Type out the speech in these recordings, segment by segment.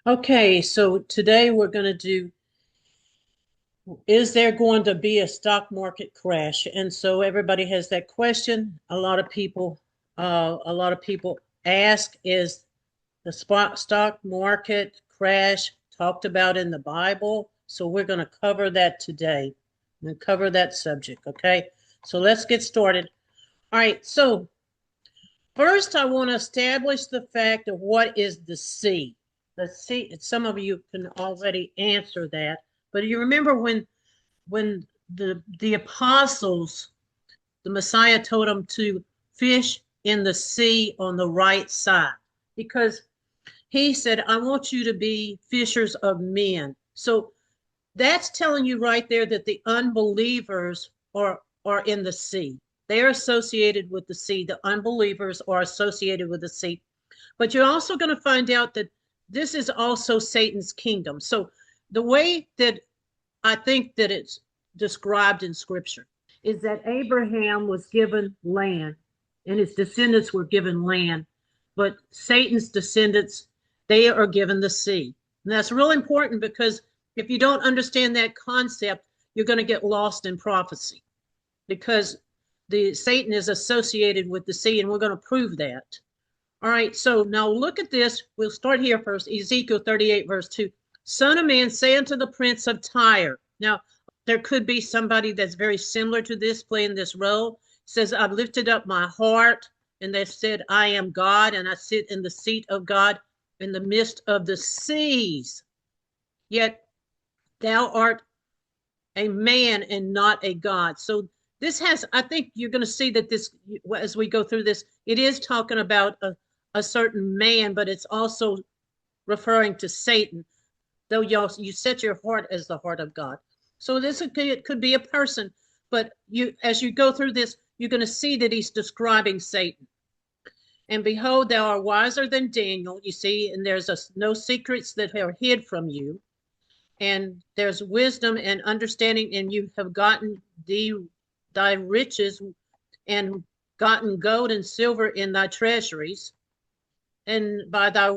Okay, so today we're going to do, is there going to be a stock market crash? And so everybody has that question. A lot of people ask, is the stock market crash talked about in the Bible? So we're going to cover that today and cover that subject. Okay, so let's get started. All right, so first, I want to establish the fact of what is the sea. The sea. Some of you can already answer that, but you remember when the apostles, the Messiah told them to fish in the sea on the right side, because he said, "I want you to be fishers of men." So that's telling you right there that the unbelievers are in the sea. They are associated with the sea. The unbelievers are associated with the sea. But you're also going to find out that this is also Satan's kingdom. So the way that I think that it's described in scripture is that Abraham was given land and his descendants were given land, but Satan's descendants, they are given the sea. And that's real important, because if you don't understand that concept, you're going to get lost in prophecy, because the Satan is associated with the sea, and we're going to prove that. All right, so now look at this. We'll start here first. Ezekiel 38, verse 2. Son of man, say unto the prince of Tyre. Now, there could be somebody that's very similar to this playing this role. It says, I've lifted up my heart, and they said, I am God, and I sit in the seat of God in the midst of the seas. Yet thou art a man and not a God. So this has, I think you're going to see that this, as we go through this, it is talking about a certain man, but it's also referring to Satan, though you set your heart as the heart of God. So it could be a person, but as you go through this, you're going to see that he's describing Satan. And behold, thou art wiser than Daniel, you see, and there's no secrets that are hid from you. And there's wisdom and understanding, and you have gotten thy riches and gotten gold and silver in thy treasuries. And by thy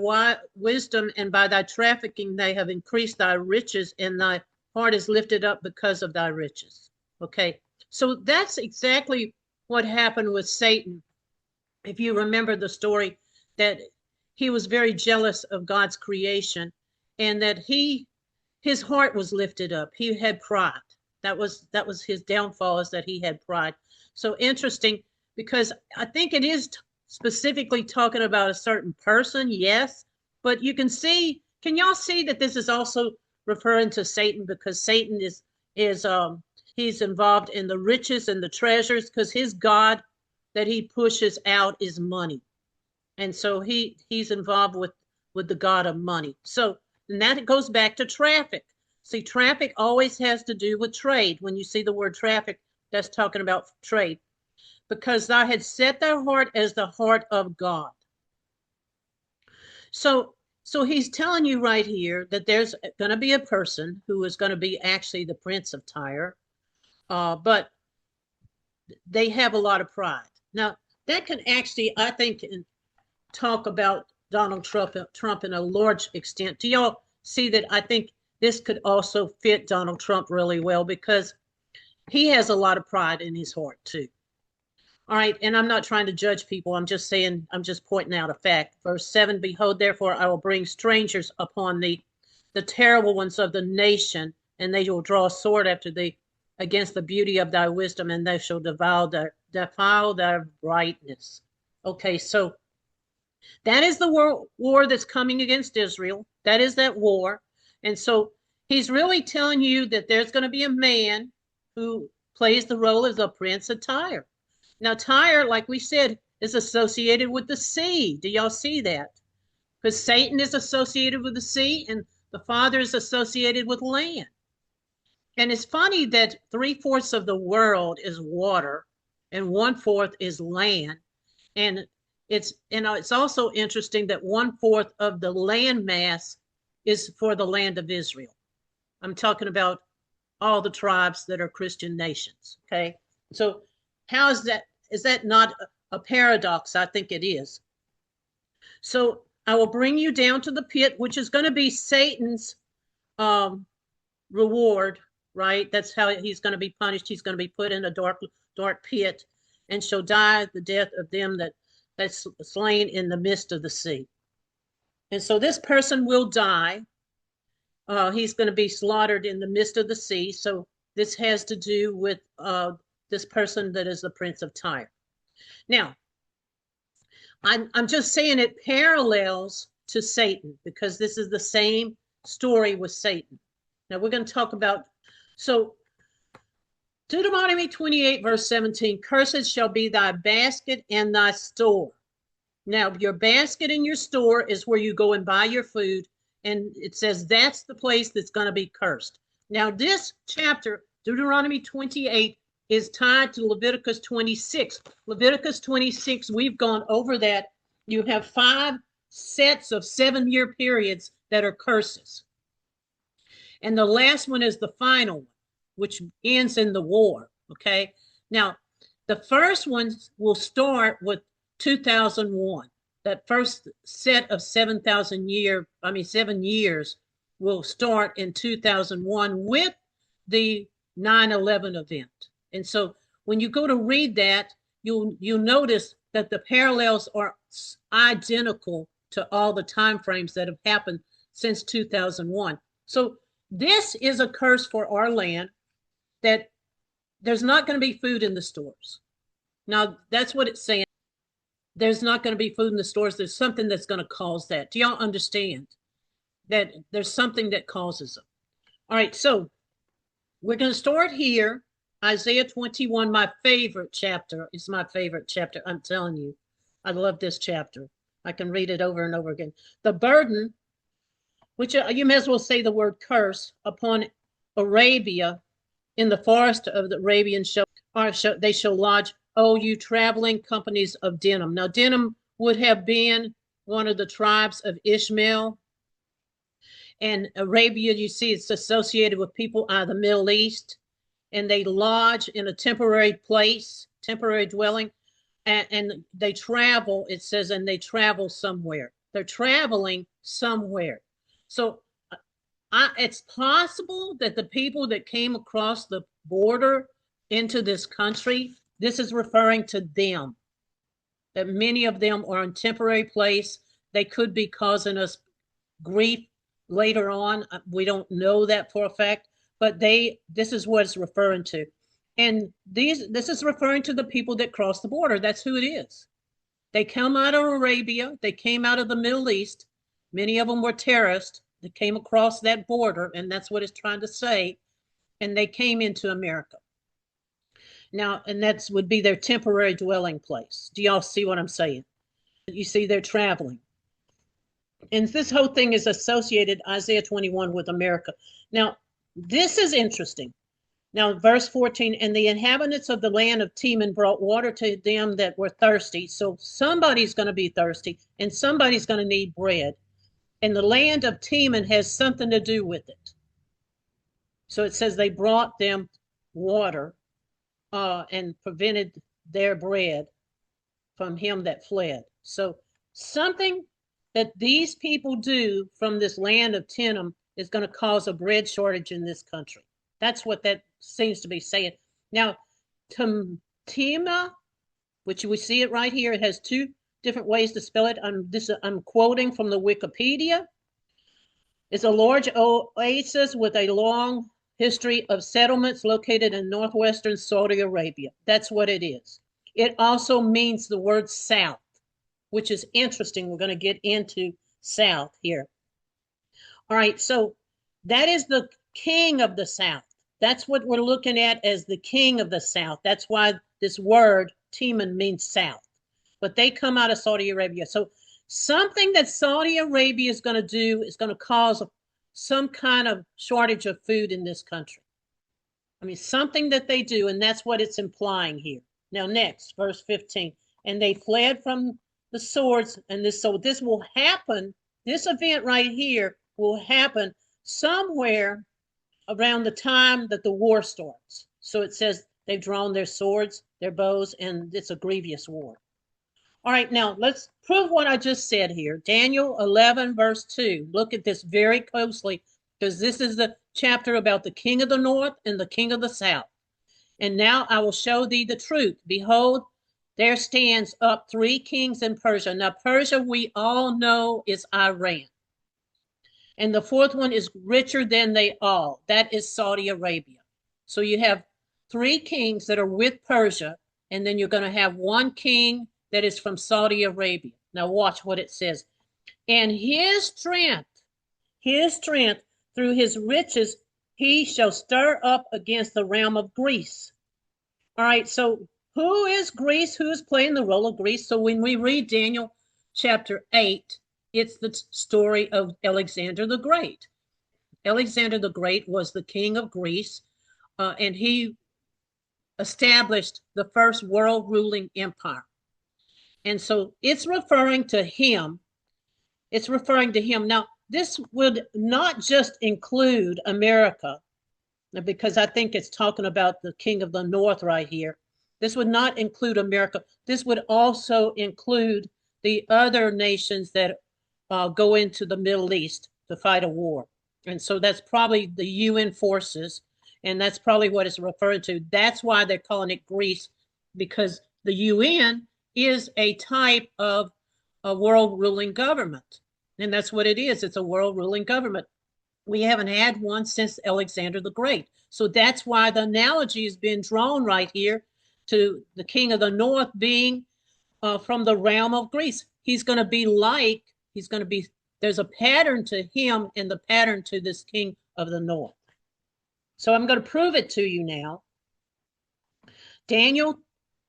wisdom and by thy trafficking, they have increased thy riches, and thy heart is lifted up because of thy riches. Okay, so that's exactly what happened with Satan. If you remember the story, that he was very jealous of God's creation, and that his heart was lifted up. He had pride. That was his downfall, is that he had pride. So interesting, because I think it is specifically talking about a certain person, yes, but you can y'all see that this is also referring to Satan, because Satan is he's involved in the riches and the treasures, because his God that he pushes out is money. And so he's involved with the God of money. So, and that goes back to traffic. See, traffic always has to do with trade. When you see the word traffic, that's talking about trade. Because thou had set thy heart as the heart of God. So he's telling you right here that there's going to be a person who is going to be actually the prince of Tyre, but they have a lot of pride. Now, that can actually, I think, talk about Donald Trump in a large extent. Do y'all see that? I think this could also fit Donald Trump really well, because he has a lot of pride in his heart too. All right, and I'm not trying to judge people. I'm just saying, I'm just pointing out a fact. Verse 7, behold, therefore I will bring strangers upon thee, the terrible ones of the nation, and they will draw a sword after thee against the beauty of thy wisdom, and they shall defile thy brightness. Okay, so that is the war that's coming against Israel. That is that war. And so he's really telling you that there's going to be a man who plays the role as a prince of Tyre. Now, Tyre, like we said, is associated with the sea. Do y'all see that? Because Satan is associated with the sea, and the Father is associated with land. And it's funny that 3/4 of the world is water and 1/4 is land. And it's also interesting that 1/4 of the land mass is for the land of Israel. I'm talking about all the tribes that are Christian nations. Okay, so how is that? Is that not a paradox? I think it is. So I will bring you down to the pit, which is going to be Satan's reward, right? That's how he's going to be punished. He's going to be put in a dark pit and shall die the death of them that's slain in the midst of the sea. And so this person will die. He's going to be slaughtered in the midst of the sea. So this has to do with this person that is the Prince of Tyre. Now, I'm just saying it parallels to Satan because this is the same story with Satan. Now we're going to talk about, so Deuteronomy 28 verse 17, cursed shall be thy basket and thy store. Now your basket and your store is where you go and buy your food. And it says that's the place that's going to be cursed. Now this chapter, Deuteronomy 28, is tied to Leviticus 26. Leviticus 26, we've gone over that. You have 5 sets of 7-year periods that are curses. And the last one is the final one, which ends in the war, okay? Now, the first one will start with 2001. That first set of 7 years will start in 2001 with the 9/11 event. And so when you go to read that, you'll notice that the parallels are identical to all the time frames that have happened since 2001. So this is a curse for our land, that there's not going to be food in the stores. Now, that's what it's saying. There's not going to be food in the stores. There's something that's going to cause that. Do y'all understand that there's something that causes them? All right, so we're going to start here. Isaiah 21, my favorite chapter. It's my favorite chapter. I'm telling you, I love this chapter. I can read it over and over again. The burden, which you may as well say the word curse, upon Arabia in the forest of the Arabian they shall lodge, oh, you traveling companies of Denim. Now, Denim would have been one of the tribes of Ishmael. And Arabia, you see, it's associated with people out of the Middle East. And they lodge in a temporary place, temporary dwelling. And they travel, it says, and they travel somewhere. They're traveling somewhere. So it's possible that the people that came across the border into this country, this is referring to them, that many of them are in temporary place. They could be causing us grief later on. We don't know that for a fact, but this is what it's referring to. And this is referring to the people that cross the border. That's who it is. They come out of Arabia. They came out of the Middle East. Many of them were terrorists that came across that border, and that's what it's trying to say. And they came into America. Now, and that would be their temporary dwelling place. Do y'all see what I'm saying? You see, they're traveling. And this whole thing is associated, Isaiah 21, with America. Now, this is interesting. Now, verse 14, and the inhabitants of the land of Teman brought water to them that were thirsty. So somebody's going to be thirsty, and somebody's going to need bread. And the land of Teman has something to do with it. So it says they brought them water and prevented their bread from him that fled. So something that these people do from this land of Teman is going to cause a bread shortage in this country. That's what that seems to be saying. Now, Tema, which we see it right here, it has 2 different ways to spell it. I'm quoting from the Wikipedia. It's a large oasis with a long history of settlements located in northwestern Saudi Arabia. That's what it is. It also means the word south, which is interesting. We're going to get into south here. All right, so that is the king of the south. That's what we're looking at as the king of the south. That's why this word, Teman, means south. But they come out of Saudi Arabia. So something that Saudi Arabia is going to do is going to cause some kind of shortage of food in this country. I mean, something that they do, and that's what it's implying here. Now, next, verse 15. And they fled from the swords, and so this will happen. This event right here will happen somewhere around the time that the war starts. So it says they've drawn their swords, their bows, and it's a grievous war. All right, now let's prove what I just said here. Daniel 11, verse 2. Look at this very closely, because this is the chapter about the king of the north and the king of the south. And now I will show thee the truth. Behold, there stands up 3 kings in Persia. Now, Persia, we all know, is Iran. And the 4th one is richer than they all. That is Saudi Arabia. So you have 3 kings that are with Persia, and then you're going to have 1 king that is from Saudi Arabia. Now watch what it says. And his strength through his riches, he shall stir up against the realm of Greece. All right, so who is Greece? Who is playing the role of Greece? So when we read Daniel chapter 8, it's the story of Alexander the Great. Alexander the Great was the king of Greece, and he established the first world ruling empire. And so it's referring to him. It's referring to him. Now, this would not just include America, because I think it's talking about the king of the north right here. This would not include America. This would also include the other nations that go into the Middle East to fight a war. And so that's probably the UN forces, and that's probably what it's referring to. That's why they're calling it Greece, because the UN is a type of a world ruling government. And that's what it is. It's a world ruling government. We haven't had one since Alexander the Great. So that's why the analogy has been drawn right here to the king of the north being from the realm of Greece. He's going to be there's a pattern to him and the pattern to this king of the north. So I'm going to prove it to you now. Daniel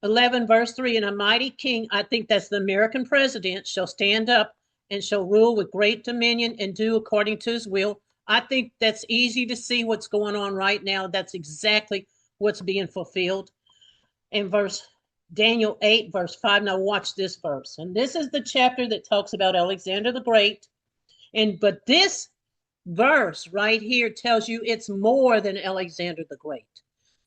11, verse 3, and a mighty king, I think that's the American president, shall stand up and shall rule with great dominion and do according to his will. I think that's easy to see what's going on right now. That's exactly what's being fulfilled. In Daniel 8, verse 5, now watch this verse. And this is the chapter that talks about Alexander the Great. But this verse right here tells you it's more than Alexander the Great.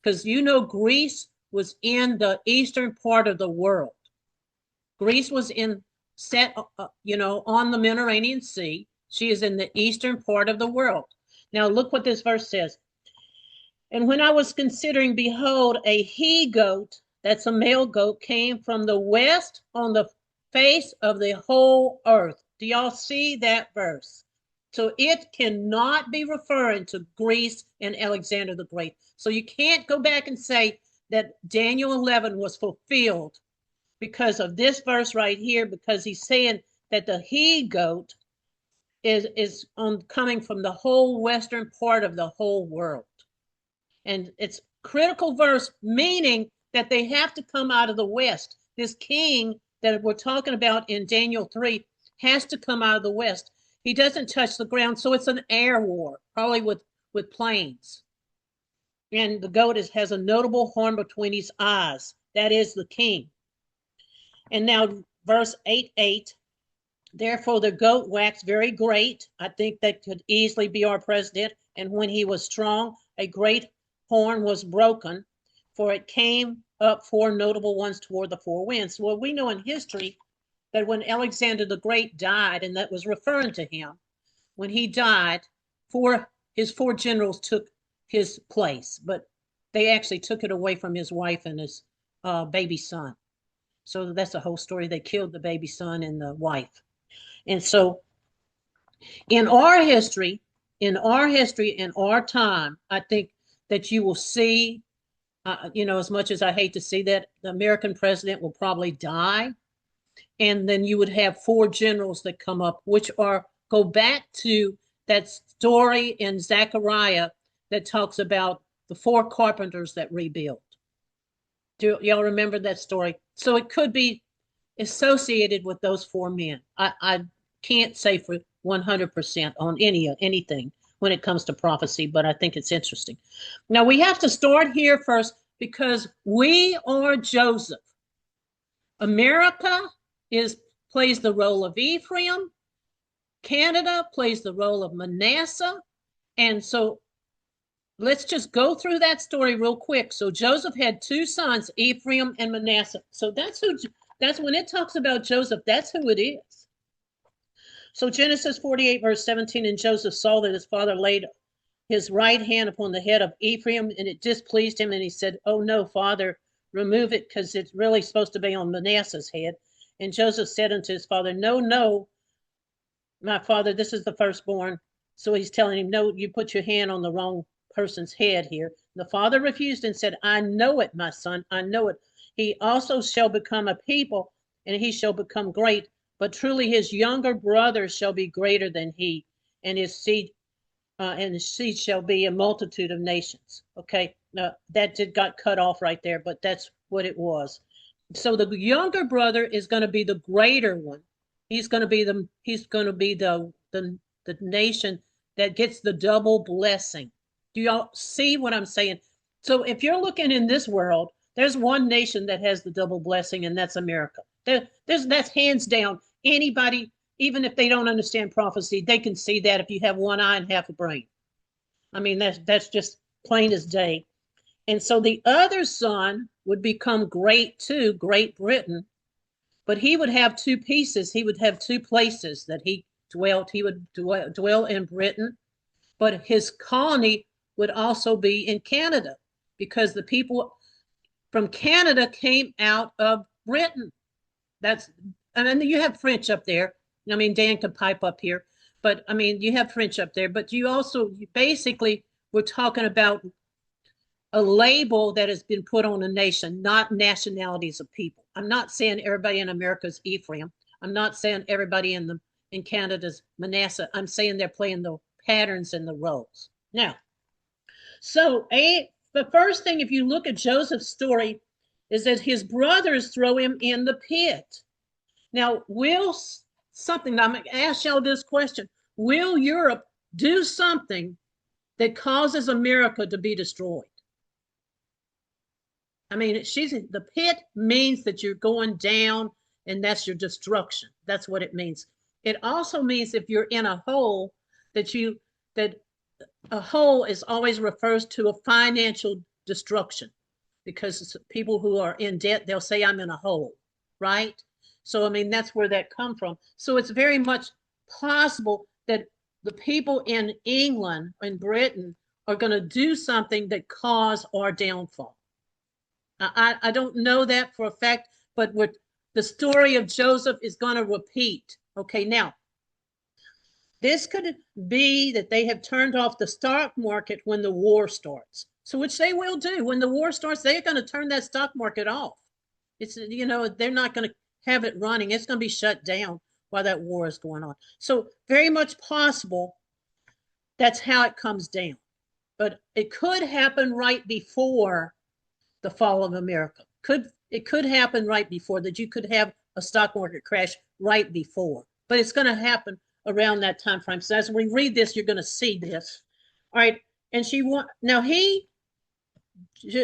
Because Greece was in the eastern part of the world. Greece was on the Mediterranean Sea. She is in the eastern part of the world. Now look what this verse says. And when I was considering, behold, a he-goat, that's a male goat, came from the west on the face of the whole earth. Do y'all see that verse? So it cannot be referring to Greece and Alexander the Great. So you can't go back and say that Daniel 11 was fulfilled because of this verse right here, because he's saying that the he-goat is coming from the whole western part of the whole world. And it's critical verse, meaning that they have to come out of the west. This king that we're talking about in Daniel 3 has to come out of the west. He doesn't touch the ground, so it's an air war, probably with planes. And the goat has a notable horn between his eyes. That is the king. And now verse 8:8, therefore the goat waxed very great. I think that could easily be our president. And when he was strong, a great horn was broken, for it came up 4 notable ones toward the 4 winds. Well, we know in history that when Alexander the Great died, and that was referring to him, when he died, his 4 generals took his place, but they actually took it away from his wife and his baby son. So that's the whole story. They killed the baby son and the wife. And so in our history, in our time, I think that you will see, as much as I hate to see that, the American president will probably die. And then you would have 4 generals that come up, which go back to that story in Zechariah that talks about the 4 carpenters that rebuilt. Do y'all remember that story? So it could be associated with those 4 men. I can't say for 100% on anything when it comes to prophecy, but I think it's interesting. Now we have to start here first because we are Joseph. America plays the role of Ephraim. Canada plays the role of Manasseh. And so let's just go through that story real quick. So Joseph had 2 sons, Ephraim and Manasseh. So that's who That's when it talks about Joseph, that's who it is. So Genesis 48, verse 17, and Joseph saw that his father laid his right hand upon the head of Ephraim, and it displeased him, and he said, "Oh no, father, remove it, because it's really supposed to be on Manasseh's head." And Joseph said unto his father, "No, no, my father, this is the firstborn." So he's telling him, "No, you put your hand on the wrong person's head here." The father refused and said, "I know it, my son, I know it. He also shall become a people, and he shall become great. But truly his younger brother shall be greater than he, and his seed shall be a multitude of nations." Okay, now that got cut off right there, but that's what it was. So the younger brother is going to be the greater one. He's going to be the nation that gets the double blessing. Do y'all see what I'm saying? So if you're looking in this world, there's one nation that has the double blessing, and that's America. That's hands down. Anybody, even if they don't understand prophecy, they can see that if you have one eye and half a brain. I mean, that's just plain as day. And so the other son would become great too, Great Britain, but he would have two pieces. He would have two places that he dwelt. He would dwell in Britain, but his colony would also be in Canada, because the people from Canada came out of Britain. And then you have French up there. I mean, Dan could pipe up here, but I mean, you have French up there, but you basically, we're talking about a label that has been put on a nation, not nationalities of people. I'm not saying everybody in America's Ephraim. I'm not saying everybody in Canada's Manasseh. I'm saying they're playing the patterns and the roles. Now, so the first thing, if you look at Joseph's story, is that his brothers throw him in the pit. Now, I'm going to ask y'all this question. Will Europe do something that causes America to be destroyed? I mean, the pit means that you're going down, and that's your destruction. That's what it means. It also means if you're in a hole, that a hole is always refers to a financial destruction, because people who are in debt, they'll say, "I'm in a hole," right? So, I mean, that's where that come from. So it's very much possible that the people in England and Britain are going to do something that cause our downfall. I don't know that for a fact, but the story of Joseph is going to repeat. Okay, now, this could be that they have turned off the stock market when the war starts. So, which they will do. When the war starts, they're going to turn that stock market off. They're not going to have it running. It's going to be shut down while that war is going on. So, very much possible that's how it comes down. But it could happen right before the fall of America. It could happen right before that. You could have a stock market crash right before, but it's going to happen around that time frame. So as we read this, you're going to see this. All right, and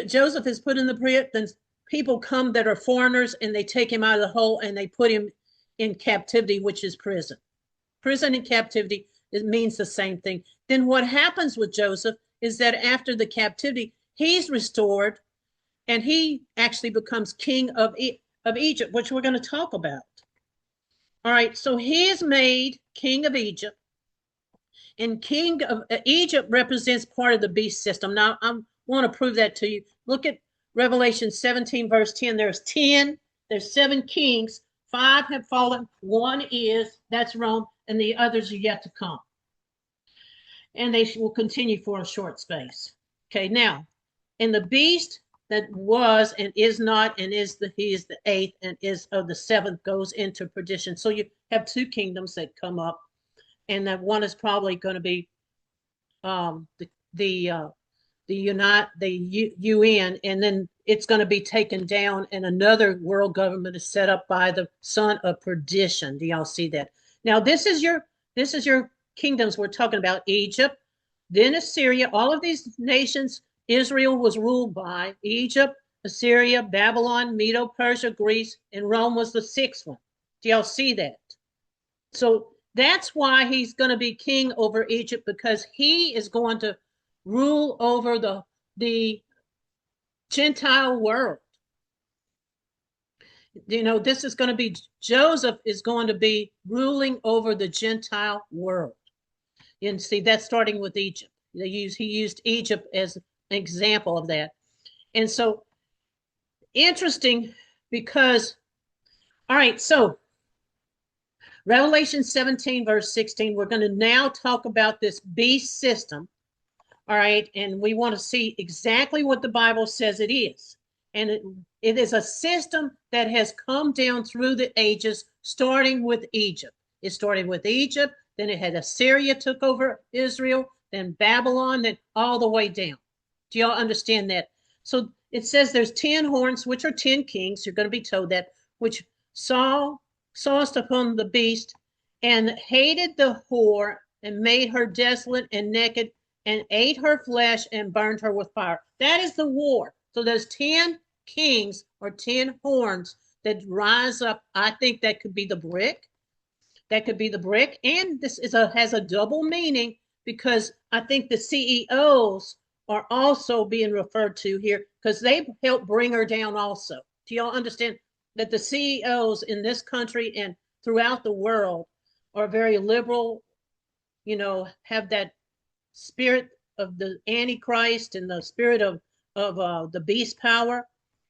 Joseph is put in the pit. Then people come that are foreigners, and they take him out of the hole, and they put him in captivity, which is prison. Prison and captivity, it means the same thing. Then what happens with Joseph is that after the captivity, he's restored, and he actually becomes king of Egypt, which we're going to talk about. All right, so he is made king of Egypt, and king of Egypt represents part of the beast system. Now, I want to prove that to you. Look at Revelation 17, verse 10. There's 7 kings. 5 have fallen. 1 that's Rome, and the others are yet to come. And they will continue for a short space. Okay, now, in the beast that was and is not and he is the 8th and is of the 7th goes into perdition. So you have 2 kingdoms that come up, and that one is probably going to be the UN, and then it's going to be taken down, and another world government is set up by the son of perdition. Do y'all see that? Now this is your kingdoms we're talking about: Egypt, then Assyria. All of these nations Israel was ruled by: Egypt, Assyria, Babylon, Medo-Persia, Greece, and Rome was the 6th one. Do y'all see that? So that's why he's going to be king over Egypt, because he is going to rule over the Gentile world. You know, this is going to be, Joseph is going to be ruling over the Gentile world. And see, that's starting with Egypt. He used Egypt as an example of that. And so interesting because, all right, so Revelation 17, verse 16, we're going to now talk about this beast system. All right, and we want to see exactly what the Bible says it is. And it is a system that has come down through the ages, starting with Egypt. It started with Egypt, then it had Assyria took over Israel, then Babylon, then all the way down. Do y'all understand that? So it says there's 10 horns, which are 10 kings. You're going to be told that, which sawest upon the beast and hated the whore and made her desolate and naked and ate her flesh and burned her with fire. That is the war. So there's 10 kings or 10 horns that rise up. I think that could be the brick. That could be the brick. And this has a double meaning because I think the CEOs are also being referred to here because they helped bring her down also. Do y'all understand that the CEOs in this country and throughout the world are very liberal, you know, have that spirit of the Antichrist and the spirit of the beast power,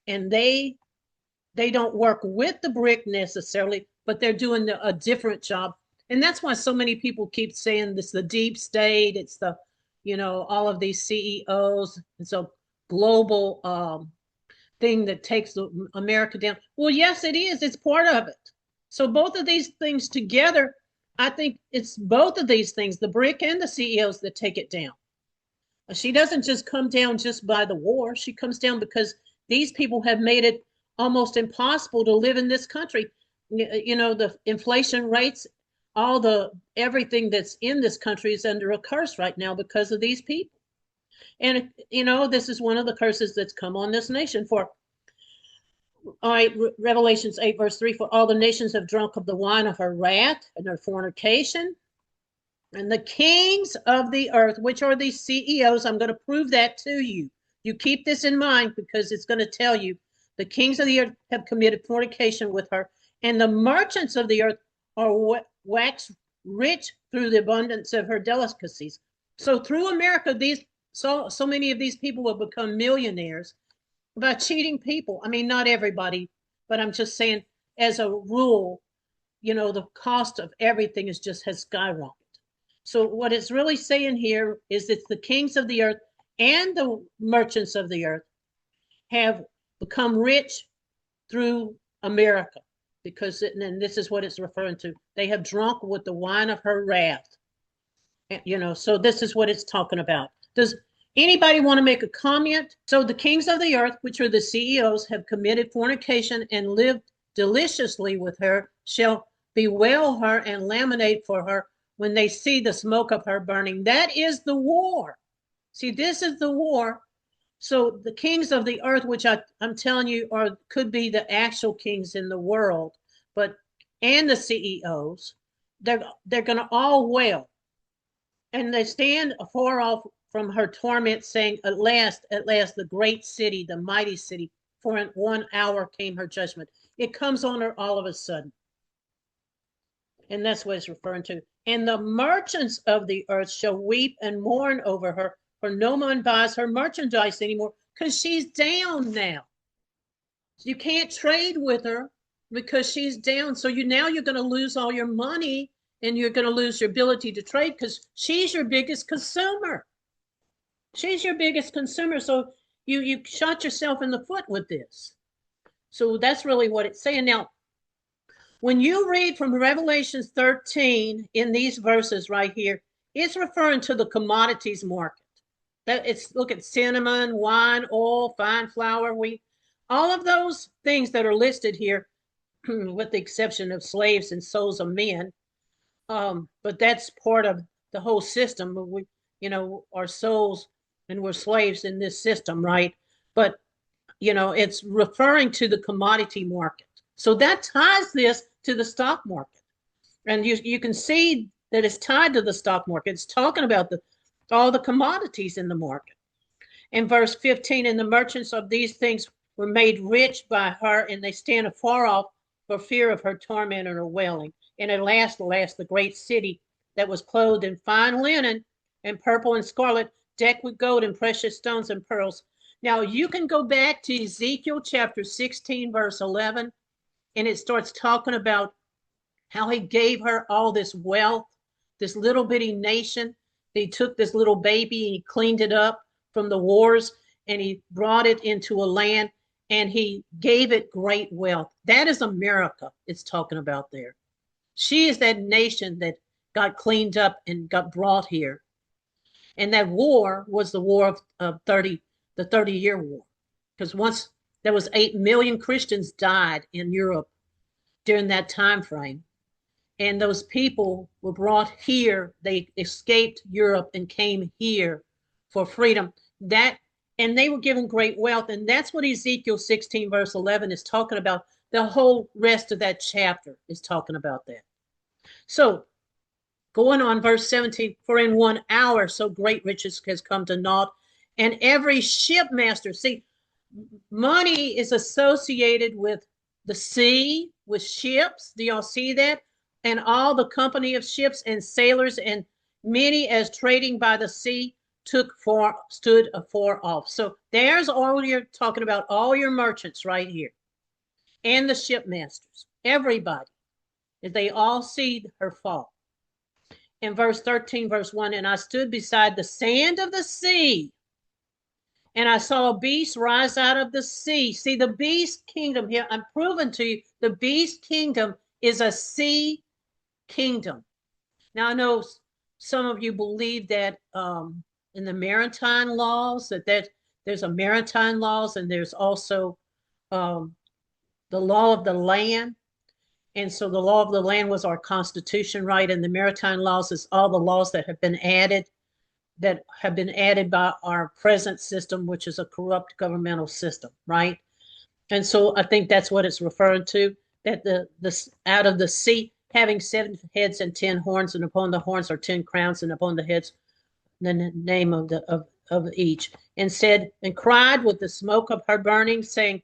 and they don't work with the brick necessarily, but they're doing a different job. And that's why so many people keep saying this, the deep state, it's the, you know, all of these CEOs. It's a global thing that takes America down. Well, yes, it is. It's part of it. So both of these things together, I think it's both of these things, the brick and the CEOs, that take it down. She doesn't just come down just by the war. She comes down because these people have made it almost impossible to live in this country. You know, the inflation rates, everything that's in this country is under a curse right now because of these people. And, you know, this is one of the curses that's come on this nation for. All right, Revelations 8, verse 3, for all the nations have drunk of the wine of her wrath and her fornication. And the kings of the earth, which are these CEOs, I'm going to prove that to you. You keep this in mind because it's going to tell you the kings of the earth have committed fornication with her, and the merchants of the earth are waxed rich through the abundance of her delicacies. So through America, so many of these people will become millionaires by cheating people. I mean, not everybody, but I'm just saying, as a rule, you know, the cost of everything has skyrocketed. So what it's really saying here is that the kings of the earth and the merchants of the earth have become rich through America, because and this is what it's referring to. They have drunk with the wine of her wrath. You know, so this is what it's talking about. Does anybody want to make a comment? So the kings of the earth, which are the CEOs, have committed fornication and lived deliciously with her, shall bewail her and laminate for her when they see the smoke of her burning. That is the war. See, this is the war. So the kings of the earth, which I'm telling you could be the actual kings in the world, and the CEOs, they're going to all wail. And they stand afar off from her torment, saying, at last, the great city, the mighty city, for in 1 hour came her judgment. It comes on her all of a sudden. And that's what it's referring to. And the merchants of the earth shall weep and mourn over her, for no one buys her merchandise anymore, because she's down now. You can't trade with her because she's down. So now you're going to lose all your money, and you're going to lose your ability to trade because she's your biggest consumer. She's your biggest consumer. So you shot yourself in the foot with this. So that's really what it's saying. Now, when you read from Revelation 13 in these verses right here, it's referring to the commodities market. Look at cinnamon, wine, oil, fine flour, wheat, all of those things that are listed here, with the exception of slaves and souls of men. But that's part of the whole system. We, you know, our souls, and we're slaves in this system, right? But, you know, it's referring to the commodity market. So that ties this to the stock market. And you can see that it's tied to the stock market. It's talking about all the commodities in the market. In verse 15, and the merchants of these things were made rich by her, and they stand afar off for fear of her torment and her wailing. And at last, the great city that was clothed in fine linen and purple and scarlet, decked with gold and precious stones and pearls. Now you can go back to Ezekiel chapter 16, verse 11, and it starts talking about how he gave her all this wealth, this little bitty nation. He took this little baby and he cleaned it up from the wars, and he brought it into a land, and he gave it great wealth. That is America it's talking about there. She is that nation that got cleaned up and got brought here. And that war was the war of the 30-year war. Because once there was 8 million Christians died in Europe during that time frame. And those people were brought here. They escaped Europe and came here for freedom. And they were given great wealth. And that's what Ezekiel 16, verse 11 is talking about. The whole rest of that chapter is talking about that. So going on, verse 17, for in 1 hour so great riches has come to naught, and every shipmaster, see, money is associated with the sea, with ships. Do y'all see that? And all the company of ships and sailors, and many as trading by the sea stood afar off. So there's all you're talking about, all your merchants right here, and the shipmasters, everybody. They all see her fall. In verse 13, verse 1, and I stood beside the sand of the sea, and I saw a beast rise out of the sea. See, the beast kingdom here, I'm proving to you, the beast kingdom is a sea kingdom. Now, I know some of you believe that in the maritime laws, that there's a maritime laws, and there's also the law of the land. And so the law of the land was our constitution, right? And the maritime laws is all the laws that have been added by our present system, which is a corrupt governmental system, right? And so I think that's what it's referring to, that the out of the sea, having 7 heads and 10 horns, and upon the horns are 10 crowns, and upon the heads the name of each, and said, and cried with the smoke of her burning, saying,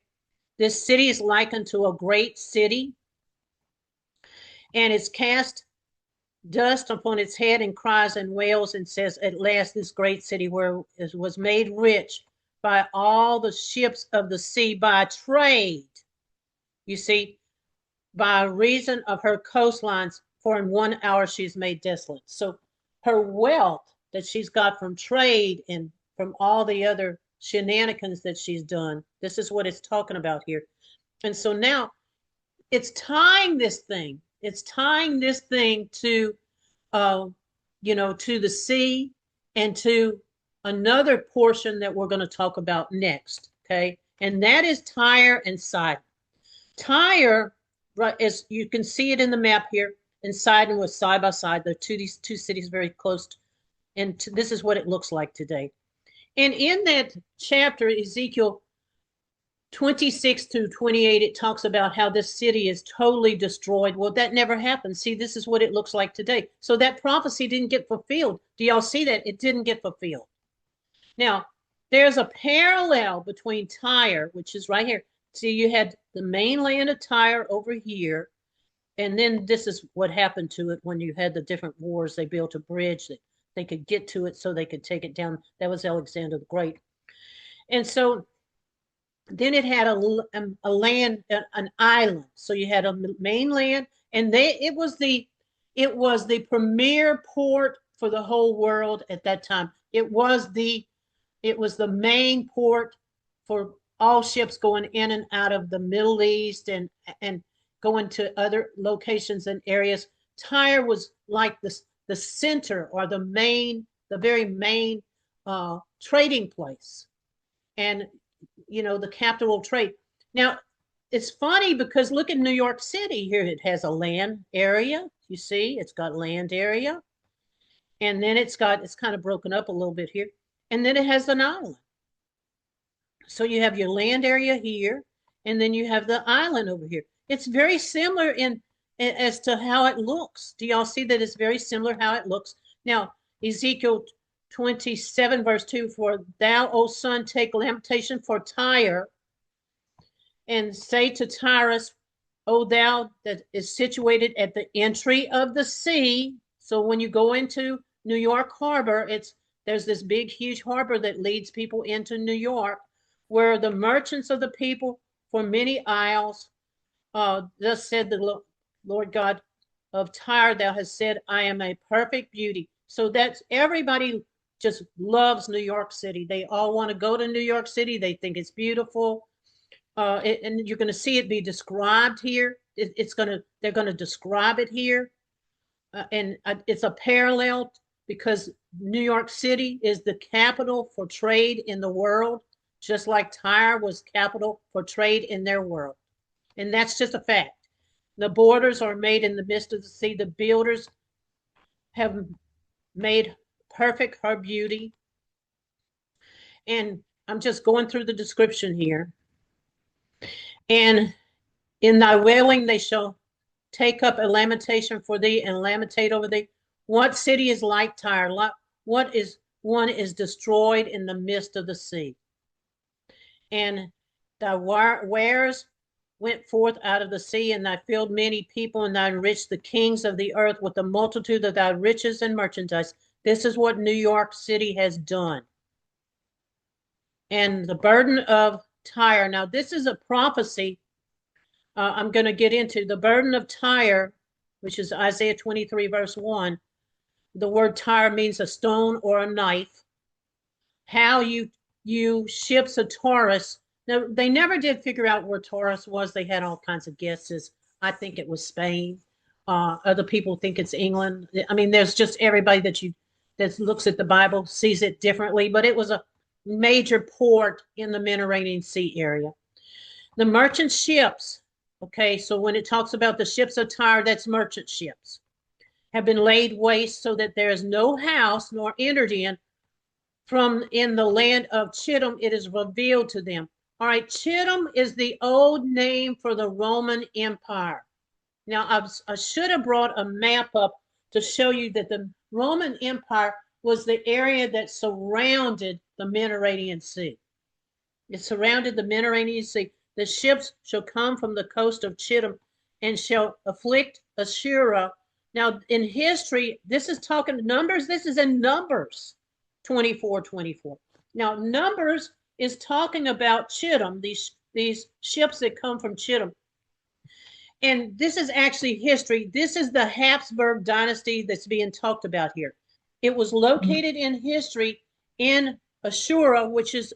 this city is likened to a great city, and it's cast dust upon its head, and cries and wails, and says, at last this great city was made rich by all the ships of the sea, by trade, you see, by reason of her coastlines, for in 1 hour she's made desolate. So her wealth that she's got from trade and from all the other shenanigans that she's done, this is what it's talking about here. And so now it's tying this thing. It's tying this thing to, to the sea, and to another portion that we're going to talk about next. Okay. And that is Tyre and Sidon. Tyre, right, as you can see it in the map here, and Sidon was side by side. These two cities very close. And this is what it looks like today. And in that chapter, Ezekiel 26 to 28, it talks about how this city is totally destroyed. Well, that never happened. See, this is what it looks like today. So that prophecy didn't get fulfilled. Do y'all see that? It didn't get fulfilled. Now, there's a parallel between Tyre, which is right here. See, you had the mainland of Tyre over here, and then this is what happened to it when you had the different wars. They built a bridge that they could get to it so they could take it down. That was Alexander the Great. And so then it had a land, an island. So you had a mainland, and it was the premier port for the whole world at that time. It was the main port for all ships going in and out of the Middle East and going to other locations and areas. Tyre was like the center, or the very main trading place, and the capital of trade. Now, it's funny because look at New York City here. It has a land area. You see, it's got land area. And then it's kind of broken up a little bit here. And then it has an island. So you have your land area here, and then you have the island over here. It's very similar as to how it looks. Do y'all see that it's very similar how it looks? Now, Ezekiel 27 verse 2, for thou, O son, take lamentation for Tyre And say to Tyrus, O thou that is situated at the entry of the sea. So when you go into New York Harbor, there's this big, huge harbor that leads people into New York, where the merchants of the people for many isles, thus said the Lord God of Tyre, thou hast said, I am a perfect beauty. So that's everybody just loves New York City. They all want to go to New York City. They think it's beautiful. And you're going to see it be described here. They're going to describe it here. And it's a parallel because New York City is the capital for trade in the world, just like Tyre was capital for trade in their world. And that's just a fact. The borders are made in the midst of the sea. The builders have made perfect her beauty. And I'm just going through the description here. And in thy wailing they shall take up a lamentation for thee and lamentate over thee. What city is like Tyre? What is one is destroyed in the midst of the sea? And thy wares went forth out of the sea, and thy filled many people, and thy enriched the kings of the earth with the multitude of thy riches and merchandise. This is what New York City has done. And the burden of Tyre. Now, this is a prophecy I'm going to get into. The burden of Tyre, which is Isaiah 23, verse 1. The word Tyre means a stone or a knife. How you ships of Taurus. Now, they never did figure out where Taurus was. They had all kinds of guesses. I think it was Spain. Other people think it's England. I mean, there's just everybody that looks at the Bible sees it differently, but it was a major port in the Mediterranean Sea area. The merchant ships, okay, so when it talks about the ships of Tyre, that's merchant ships, have been laid waste so that there is no house nor entered in. From in the land of Chittim, it is revealed to them. All right, Chittim is the old name for the Roman Empire. Now, I should have brought a map up to show you that the Roman Empire was the area that surrounded the Mediterranean Sea. It surrounded the Mediterranean Sea. The ships shall come from the coast of Chittim and shall afflict Ashura. Now, in history, this is talking Numbers. This is in Numbers 24:24. Now, Numbers is talking about Chittim, these ships that come from Chittim. And this is actually history. This is the Habsburg dynasty that's being talked about here. It was located in history in Ashura, which is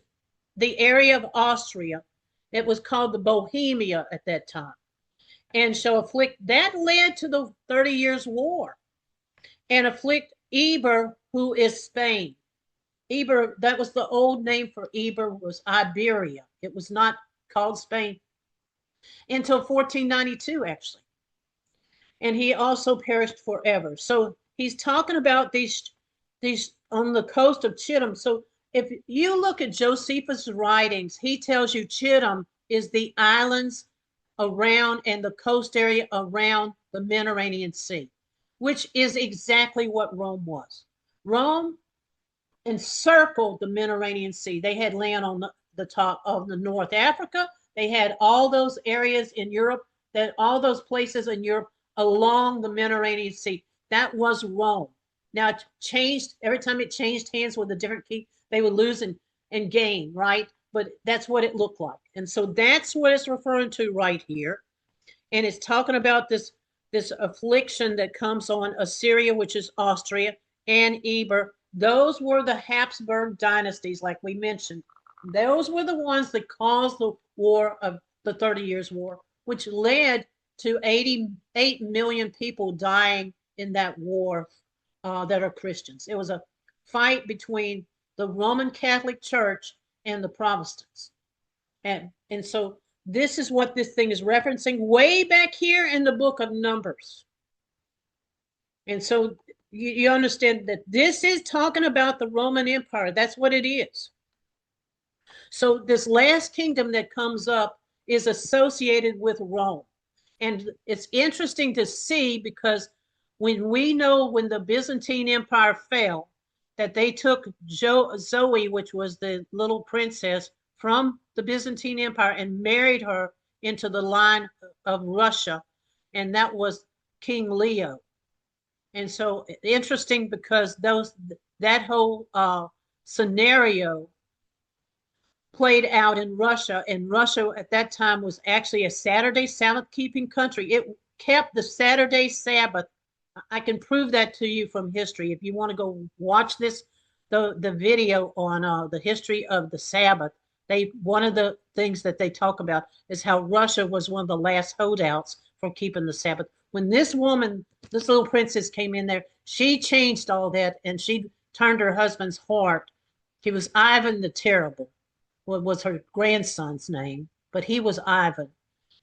the area of Austria. It was called the Bohemia at that time. And shall afflict, that led to the 30 Years' War, and afflict Eber, who is Spain. Eber, that was the old name for Eber, was Iberia. It was not called Spain until 1492, actually. And he also perished forever. So he's talking about these on the coast of Chittim. So if you look at Josephus' writings, he tells you Chittim is the islands around and the coast area around the Mediterranean Sea, which is exactly what Rome was. Rome encircled the Mediterranean Sea. They had land on the top of the North Africa. They had all those areas in Europe, all those places in Europe along the Mediterranean Sea. That was Rome. Now it changed every time it changed hands with a different king. They would lose and gain, right? But that's what it looked like. And so that's what it's referring to right here. And it's talking about this affliction that comes on Assyria, which is Austria, and Eber. Those were the Habsburg dynasties, like we mentioned. Those were the ones that caused the war of the 30 Years' War, which led to 88 million people dying in that war that are Christians. It was a fight between the Roman Catholic Church and the Protestants. And so this is what this thing is referencing way back here in the book of Numbers. And so you understand that this is talking about the Roman Empire. That's what it is. So this last kingdom that comes up is associated with Rome. And it's interesting to see because when we know when the Byzantine Empire fell, that they took Zoe, which was the little princess, from the Byzantine Empire and married her into the line of Russia, and that was King Leo. And so interesting because that whole scenario played out in Russia, and Russia at that time was actually a Saturday Sabbath keeping country. It kept the Saturday Sabbath. I can prove that to you from history. If you want to go watch this, the video on the history of the Sabbath, one of the things that they talk about is how Russia was one of the last holdouts for keeping the Sabbath. When this woman, this little princess came in there, she changed all that, and she turned her husband's heart. He was Ivan the Terrible, what was her grandson's name, but he was Ivan,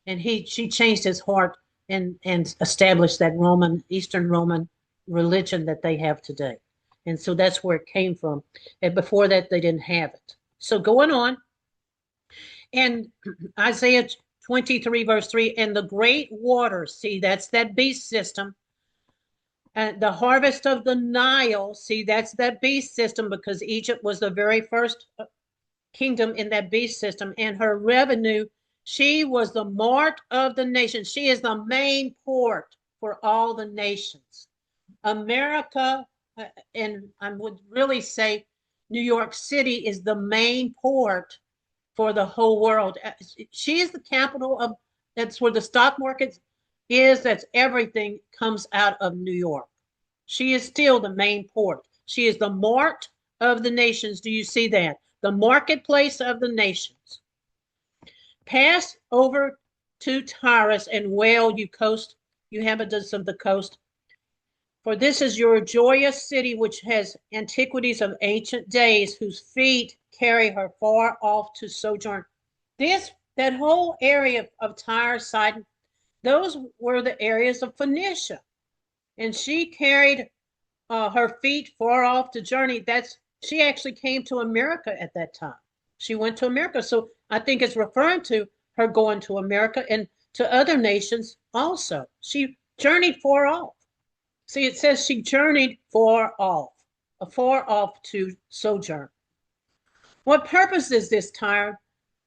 and she changed his heart and established that Eastern Roman religion that they have today. And so that's where it came from. And before that, they didn't have it. So going on, and Isaiah 23 verse 3, and the great waters, see, that's that beast system. And the harvest of the Nile, see, that's that beast system, because Egypt was the very first kingdom in that beast system. And her revenue, she was the mart of the nation. She is the main port for all the nations. America, and I would really say New York City, is the main port for the whole world. She is the capital of, that's where the stock market is, that's everything comes out of New York. She is still the main port. She is the mart of the nations. Do you see that? The marketplace of the nations. Pass over to Tyre and wail, you coast, you inhabitants of the coast. For this is your joyous city, which has antiquities of ancient days, whose feet carry her far off to sojourn. That whole area of Tyre, Sidon, those were the areas of Phoenicia. And she carried her feet far off to journey. She actually came to America at that time. She went to America. So I think it's referring to her going to America and to other nations also. She journeyed far off. See, it says she journeyed far off to sojourn. What purpose is this Tyre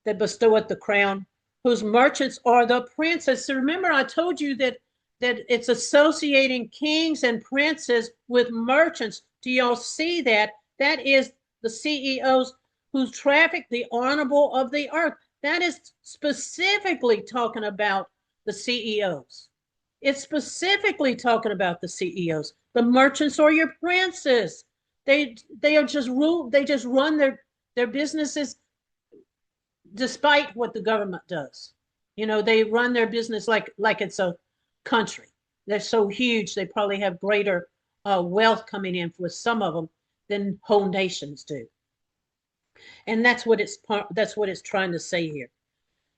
that bestoweth the crown, whose merchants are the princes? So remember, I told you that it's associating kings and princes with merchants. Do y'all see that? That is the CEOs who traffic the honorable of the earth. That is specifically talking about the CEOs. It's specifically talking about the CEOs. The merchants are your princes. They are just rule. They just run their businesses despite what the government does. You know, they run their business like it's a country. They're so huge. They probably have greater wealth coming in with some of them than whole nations do. And that's what it's trying to say here.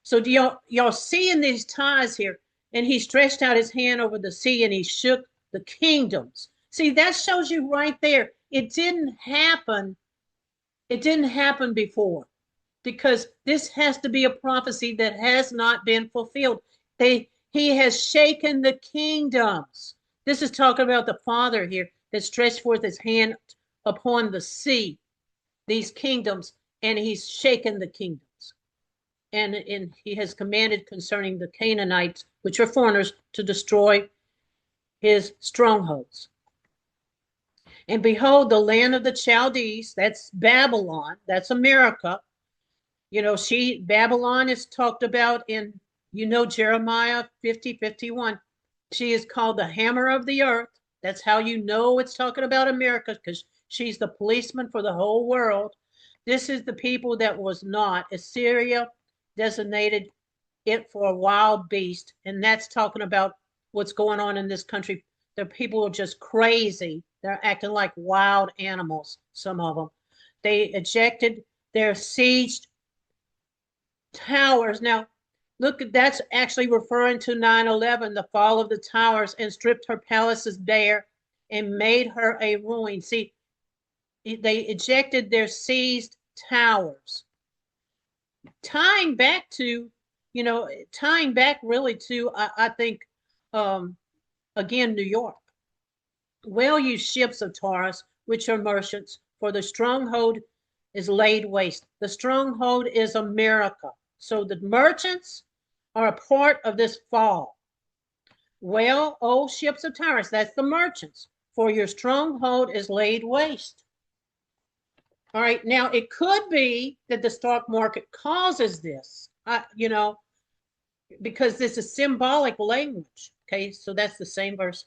So do y'all see in these ties here? And he stretched out his hand over the sea, and he shook the kingdoms. See, that shows you right there. It didn't happen. It didn't happen before, because this has to be a prophecy that has not been fulfilled. He has shaken the kingdoms. This is talking about the Father here that stretched forth his hand upon the sea, these kingdoms, and he's shaken the kingdoms. And he has commanded concerning the Canaanites, which are foreigners, to destroy his strongholds. And behold, the land of the Chaldees, that's Babylon, that's America. You know, Babylon is talked about in, Jeremiah 50:51. She is called the hammer of the earth. That's how you know it's talking about America, because she's the policeman for the whole world. This is the people that was not. Assyria designated it for a wild beast, and that's talking about what's going on in this country. The people are just crazy. They're acting like wild animals, some of them. They ejected their sieged towers. Now, look, that's actually referring to 9/11, the fall of the towers, and stripped her palaces bare and made her a ruin. See, they ejected their seized towers. Tying back really to, I think, again, New York. Well, you ships of Taurus, which are merchants, for the stronghold is laid waste. The stronghold is America. So the merchants are a part of this fall. Well, O ships of Tyre, that's the merchants, for your stronghold is laid waste. All right, now it could be that the stock market causes this, because this is symbolic language. Okay, so that's the same verse.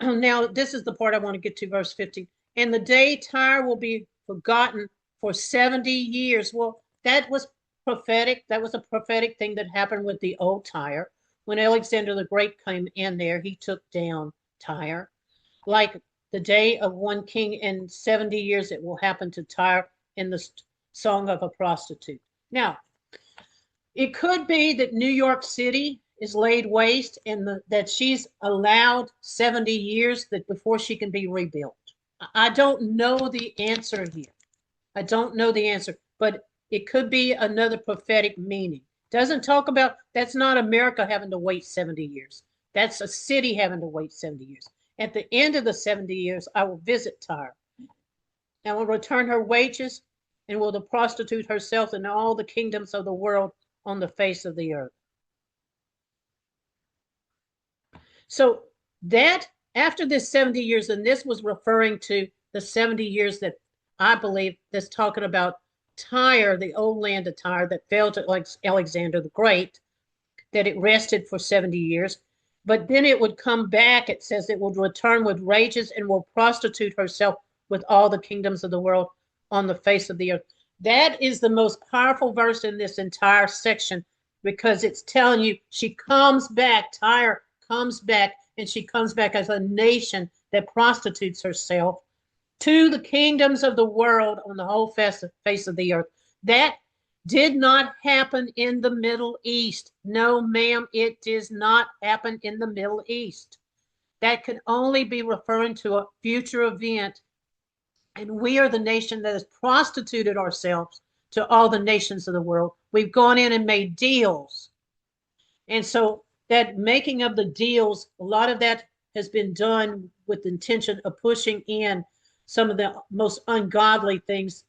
Now, this is the part I want to get to, verse 15. And the day Tyre will be forgotten for 70 years. Well, that was prophetic. That was a prophetic thing that happened with the old Tyre. When Alexander the Great came in there, he took down Tyre. Like the day of one king, in 70 years it will happen to Tyre in the song of a prostitute. Now, it could be that New York City is laid waste and that she's allowed 70 years before she can be rebuilt. I don't know the answer here. I don't know the answer, but it could be another prophetic meaning. Doesn't talk about, that's not America having to wait 70 years. That's a city having to wait 70 years. At the end of the 70 years, I will visit Tyre and will return her wages and will prostitute herself in all the kingdoms of the world on the face of the earth. So that after this 70 years, and this was referring to the 70 years that I believe that's talking about Tyre, the old land of Tyre that fell to like Alexander the Great, that it rested for 70 years. But then it would come back. It says it would return with rages and will prostitute herself with all the kingdoms of the world on the face of the earth. That is the most powerful verse in this entire section, because it's telling you she comes back. Tyre comes back, and she comes back as a nation that prostitutes herself to the kingdoms of the world on the whole face of the earth. That did not happen in the Middle East. No, ma'am, it does not happen in the Middle East. That can only be referring to a future event. And we are the nation that has prostituted ourselves to all the nations of the world. We've gone in and made deals. And so that making of the deals, a lot of that has been done with the intention of pushing in some of the most ungodly things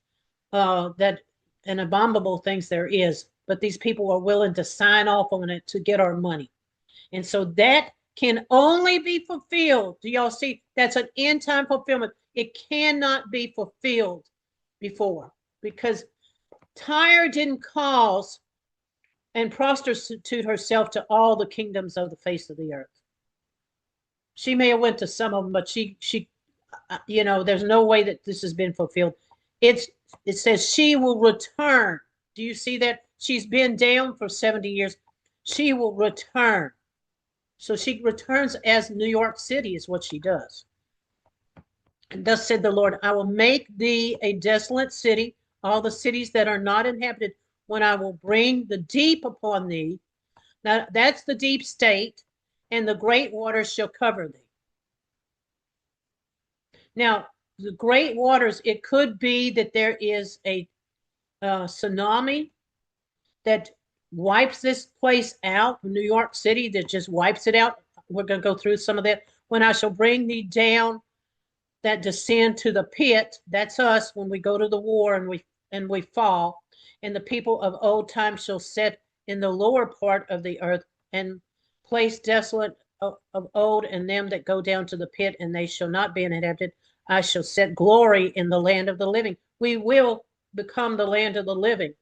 and abominable things there is. But these people are willing to sign off on it to get our money. And so that can only be fulfilled. Do y'all see? That's an end time fulfillment. It cannot be fulfilled before, because Tyre didn't cause and prostitute herself to all the kingdoms of the face of the earth. She may have went to some of them, but she there's no way that this has been fulfilled. It says she will return. Do you see that? She's been down for 70 years. She will return. So she returns as New York City is what she does. And thus said the Lord, I will make thee a desolate city, all the cities that are not inhabited, when I will bring the deep upon thee. Now that's the deep state, and the great waters shall cover thee. Now, the great waters, it could be that there is a tsunami that wipes this place out, New York City, that just wipes it out. We're going to go through some of that. When I shall bring thee down, that descend to the pit, that's us when we go to the war and we fall. And the people of old time shall sit in the lower part of the earth and place desolate of old, and them that go down to the pit, and they shall not be inhabited. I shall set glory in the land of the living. We will become the land of the living,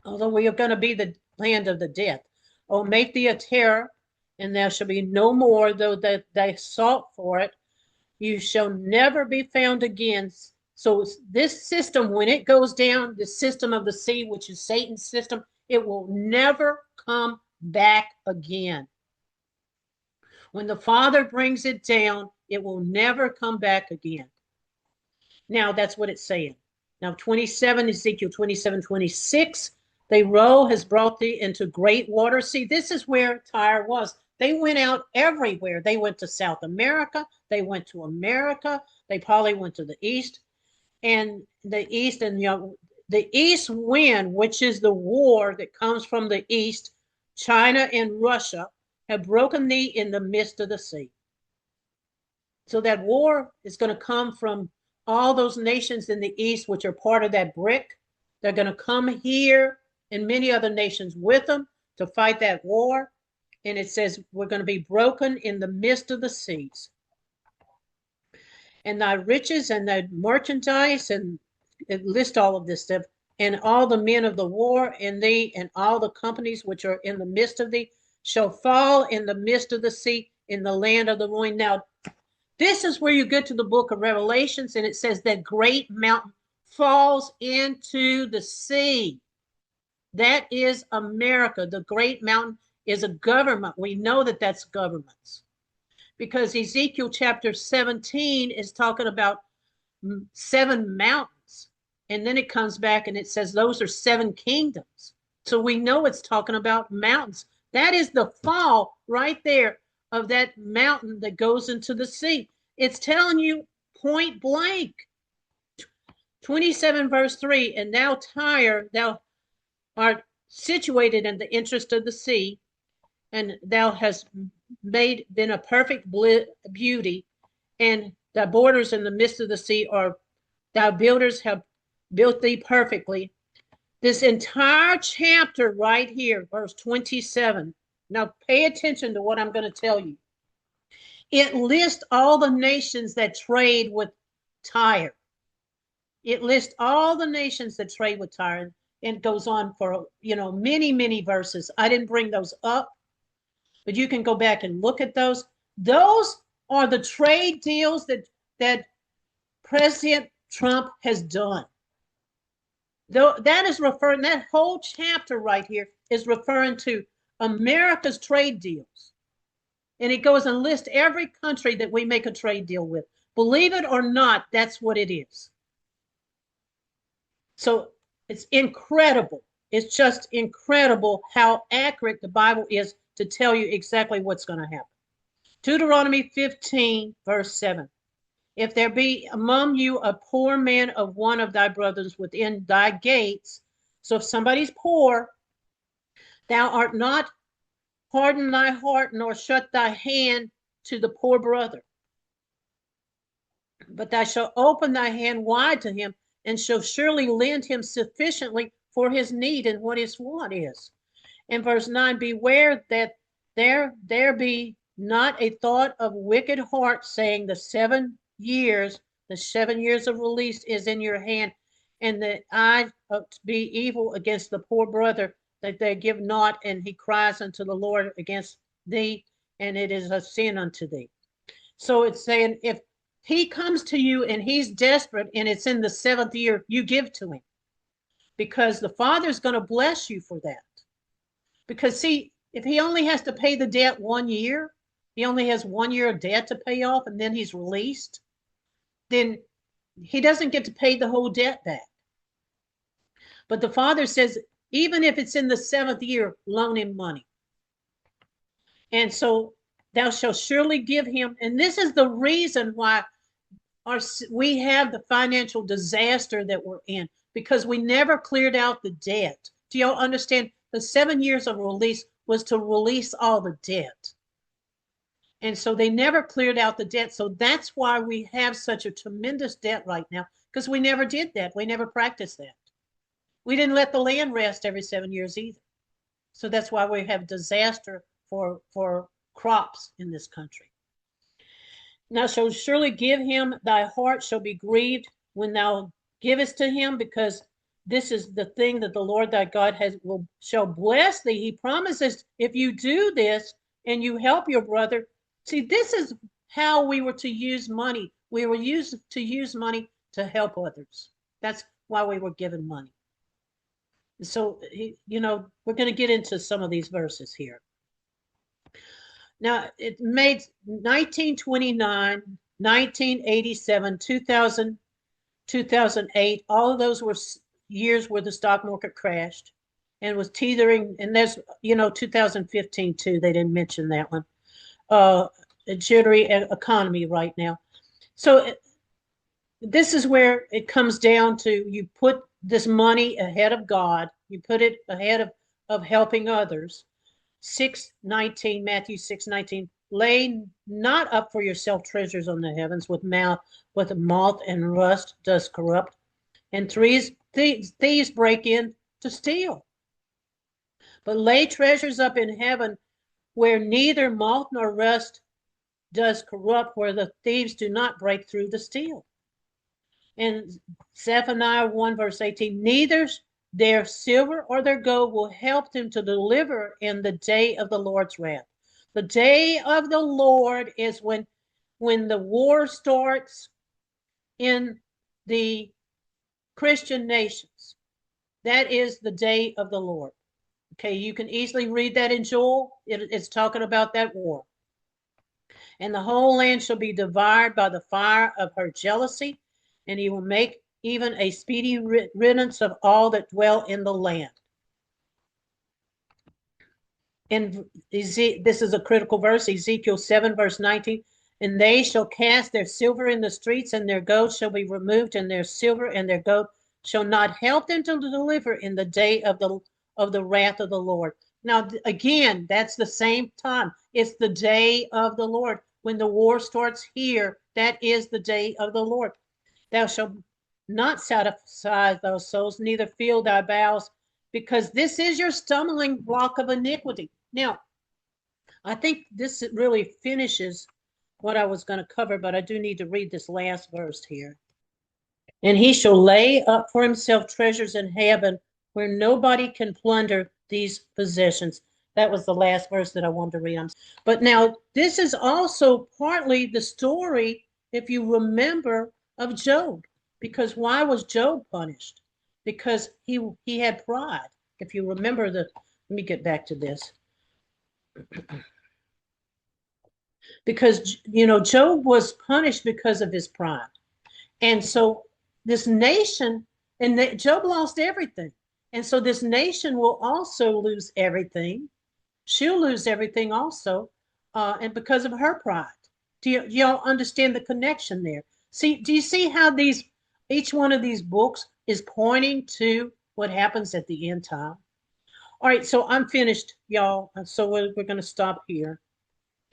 although we are going to be the land of the dead. Oh, make thee a terror, and there shall be no more, though that they sought for it. You shall never be found again. So this system, when it goes down, the system of the sea, which is Satan's system, it will never come back again. When the Father brings it down, it will never come back again. Now, that's what it's saying. Now, 27, Ezekiel 27:26, the roe has brought thee into great water. See, this is where Tyre was. They went out everywhere. They went to South America. They went to America. They probably went to the East. And the East, and the East wind, which is the war that comes from the East, China and Russia, have broken thee in the midst of the sea. So that war is going to come from all those nations in the east, which are part of that brick, they're going to come here and many other nations with them to fight that war. And it says we're going to be broken in the midst of the seas. And thy riches and thy merchandise, and it lists all of this stuff, and all the men of the war in thee, and all the companies which are in the midst of thee, shall fall in the midst of the sea, in the land of the ruin. Now, this is where you get to the book of Revelations, and it says that great mountain falls into the sea. That is America. The great mountain is a government. We know that that's governments, because Ezekiel chapter 17 is talking about 7 mountains. And then it comes back and it says those are 7 kingdoms. So we know it's talking about mountains. That is the fall right there of that mountain that goes into the sea. It's telling you point blank. 27 verse 3, and now Tyre, thou art situated in the interest of the sea, and thou hast been a perfect beauty, and thy borders in the midst of the sea are, thy builders have built thee perfectly. This entire chapter right here, verse 27. Now pay attention to what I'm going to tell you. It lists all the nations that trade with Tyre. It lists all the nations that trade with Tyre, and goes on for, many, many verses. I didn't bring those up, but you can go back and look at those. Those are the trade deals that President Trump has done. Though that is referring, that whole chapter right here is referring to America's trade deals. And it goes and lists every country that we make a trade deal with. Believe it or not, that's what it is. So it's incredible. It's just incredible how accurate the Bible is to tell you exactly what's going to happen. Deuteronomy 15, verse 7. If there be among you a poor man of one of thy brothers within thy gates, so if somebody's poor, thou art not harden thy heart, nor shut thy hand to the poor brother, but thou shalt open thy hand wide to him, and shall surely lend him sufficiently for his need and what his want is. And verse 9, beware that there be not a thought of wicked heart, saying the 7 years of release is in your hand, and that I be evil against the poor brother, that they give not, and he cries unto the Lord against thee, and it is a sin unto thee. So it's saying, if he comes to you and he's desperate and it's in the 7th year, you give to him, because the Father's going to bless you for that. Because see, if he only has to pay the debt 1 year, he only has 1 year of debt to pay off, and then he's released, then he doesn't get to pay the whole debt back. But the Father says, even if it's in the 7th year, loan him money. And so thou shalt surely give him. And this is the reason why we have the financial disaster that we're in, because we never cleared out the debt. Do y'all understand? The 7 years of release was to release all the debt. And so they never cleared out the debt. So that's why we have such a tremendous debt right now, because we never did that. We never practiced that. We didn't let the land rest every 7 years either. So that's why we have disaster for crops in this country. Now shall surely give him, thy heart shall be grieved when thou givest to him, because this is the thing that the Lord thy God shall bless thee. He promises, if you do this and you help your brother. See, this is how we were to use money. We were to use money to help others. That's why we were given money. So, we're going to get into some of these verses here. Now, it made 1929, 1987, 2000, 2008. All of those were years where the stock market crashed and was teetering. And there's, 2015 too. They didn't mention that one. A jittery economy right now. So this is where it comes down to, you put this money ahead of God. You put it ahead of helping others. Matthew 6:19, Lay not up for yourself treasures on the heavens, with moth and rust does corrupt, and thieves break in to steal. But lay treasures up in heaven, where neither moth nor rust does corrupt, where the thieves do not break through to steal. And Zephaniah 1 verse 18, neither their silver or their gold will help them to deliver in the day of the Lord's wrath. The day of the Lord is when the war starts in the Christian nations. That is the day of the Lord. Okay, you can easily read that in Joel. It's talking about that war. And the whole land shall be devoured by the fire of her jealousy, and he will make even a speedy riddance of all that dwell in the land. And this is a critical verse, Ezekiel 7 verse 19. And they shall cast their silver in the streets, and their gold shall be removed, and their silver and their gold shall not help them to deliver in the day of the wrath of the Lord. Now, again, that's the same time. It's the day of the Lord. When the war starts here, that is the day of the Lord. Thou shalt not satisfy those souls, neither fill thy bowels, because this is your stumbling block of iniquity. Now, I think this really finishes what I was going to cover, but I do need to read this last verse here. And he shall lay up for himself treasures in heaven, where nobody can plunder these possessions. That was the last verse that I wanted to read. But now, this is also partly the story, if you remember, of Job. Because why was Job punished? Because he had pride. If you remember let me get back to this. Because, Job was punished because of his pride. And so this nation, and Job lost everything. And so this nation will also lose everything. She'll lose everything also, and because of her pride. Do y'all understand the connection there? Do you see how each one of these books is pointing to what happens at the end time? All right, so I'm finished, y'all. So we're going to stop here.